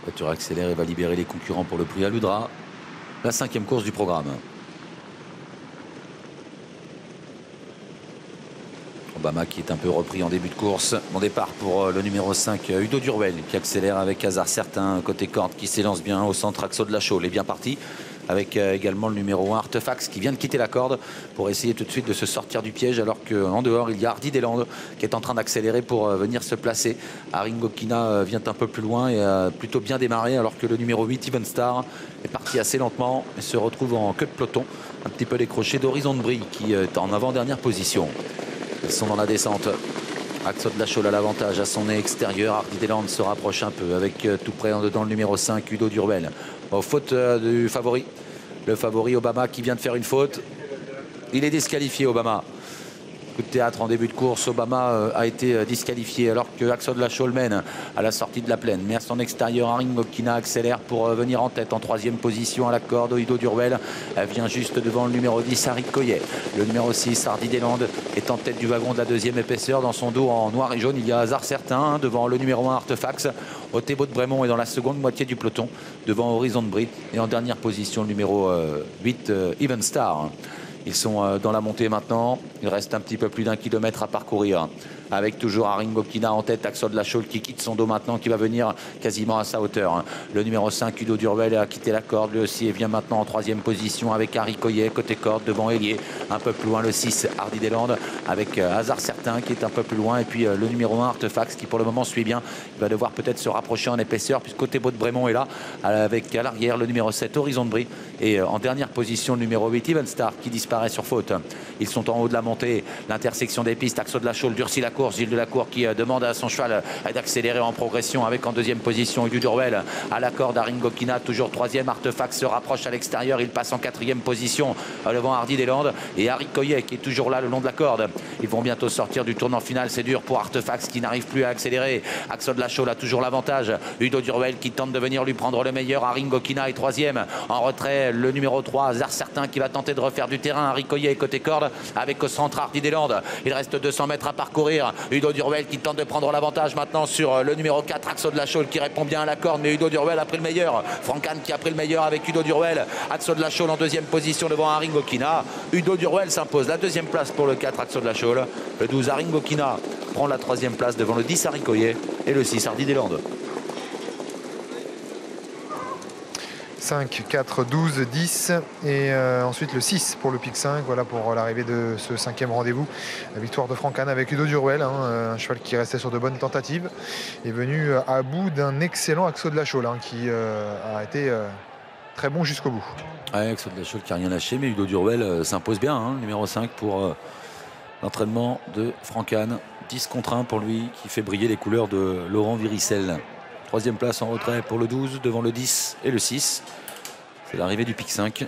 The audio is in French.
voiture accélère et va libérer les concurrents pour le prix Aludra. La 5e course du programme. Obama qui est un peu repris en début de course. Bon départ pour le numéro 5, Udo Durwell, qui accélère avec hasard certain côté corde, qui s'élance bien au centre. Axo de la Chaux, il est bien parti. Avec également le numéro 1, Artefax, qui vient de quitter la corde pour essayer tout de suite de se sortir du piège, alors qu'en dehors, il y a Hardy Deslandes qui est en train d'accélérer pour venir se placer. Aringo Kina vient un peu plus loin et a plutôt bien démarré, alors que le numéro 8, Even Star, est parti assez lentement et se retrouve en queue de peloton, un petit peu décroché d'Horizon de Brie, qui est en avant-dernière position. Ils sont dans la descente. Axo de la Chaux à l'avantage à son nez extérieur. Hardy Deslandes se rapproche un peu avec tout près en dedans le numéro 5, Udo Durwell. Aux fautes du favori. Le favori Obama qui vient de faire une faute. Il est disqualifié, Obama. Coup de théâtre en début de course. Obama a été disqualifié alors que Axo de la Chaux mène à la sortie de la plaine. Mais à son extérieur, Aringo Kina accélère pour venir en tête en 3e position à la corde. Udo Durwell vient juste devant le numéro 10, Harry Coyet. Le numéro 6, Hardy Deslandes, est en tête du wagon de la 2e épaisseur. Dans son dos en noir et jaune, il y a hasard certain devant le numéro 1, Artefax. Othébo de Brémont est dans la seconde moitié du peloton devant Horizon de Brie. Et en dernière position, le numéro 8, Even Star. Ils sont dans la montée maintenant. Il reste un petit peu plus d'1 kilomètre à parcourir. Avec toujours Aringo Kina en tête, Axo de la Chaux qui quitte son dos maintenant, qui va venir quasiment à sa hauteur. Le numéro 5, Udo Durwell, a quitté la corde lui aussi et vient maintenant en 3e position avec Harry Coyet côté corde devant Hélier. Un peu plus loin le 6, Hardy Deslandes, avec hasard certain qui est un peu plus loin. Et puis le numéro 1, Artefax, qui pour le moment suit bien. Il va devoir peut-être se rapprocher en épaisseur puisque Othébo de Brémont est là, avec à l'arrière le numéro 7, Horizon de Brie. Et en dernière position le numéro 8, Even Star, qui disparaît sur faute. Ils sont en haut de la montée, l'intersection des pistes. Axo de la Chaux durcit la course. Gilles Delacour qui demande à son cheval d'accélérer en progression avec en 2e position Udo Durwell à la corde. Aringo Kina toujours 3e. Artefax se rapproche à l'extérieur. Il passe en 4e position devant Hardy Deslandes et Harry Coyet qui est toujours là le long de la corde. Ils vont bientôt sortir du tournant final. C'est dur pour Artefax qui n'arrive plus à accélérer. Axo de la Chaux a toujours l'avantage. Udo Durwell qui tente de venir lui prendre le meilleur. Aringo Kina est 3e. En retrait le numéro 3, hasard certain, qui va tenter de refaire du terrain. Harry Coyet côté corde avec au centre Hardy Deslandes. Il reste 200 mètres à parcourir. Udo Durwell qui tente de prendre l'avantage maintenant sur le numéro 4, Axo de la Chaux, qui répond bien à la corde, mais Udo Durwell a pris le meilleur. Francan qui a pris le meilleur avec Udo Durwell. Axo de la Chaux en 2e position devant Aringo Kina. Udo Durwell s'impose. La 2e place pour le 4, Axo de la Chaux. Le 12, Aringo Kina prend la 3e place devant le 10, Harry Coyet, et le 6, Hardy Deslandes. 5, 4, 12, 10 et ensuite le 6 pour le pic 5. Voilà pour l'arrivée de ce 5e rendez-vous. La victoire de Francan avec Udo Durwell, un cheval qui restait sur de bonnes tentatives, est venu à bout d'un excellent Axo de la Chaux qui a été très bon jusqu'au bout. Ouais, Axo de la Chaux qui n'a rien lâché, mais Udo Durwell s'impose bien, numéro 5 pour l'entraînement de Francan. 10 contre 1 pour lui, qui fait briller les couleurs de Laurent Viricel. 3e place en retrait pour le 12 devant le 10 et le 6. C'est l'arrivée du pic 5.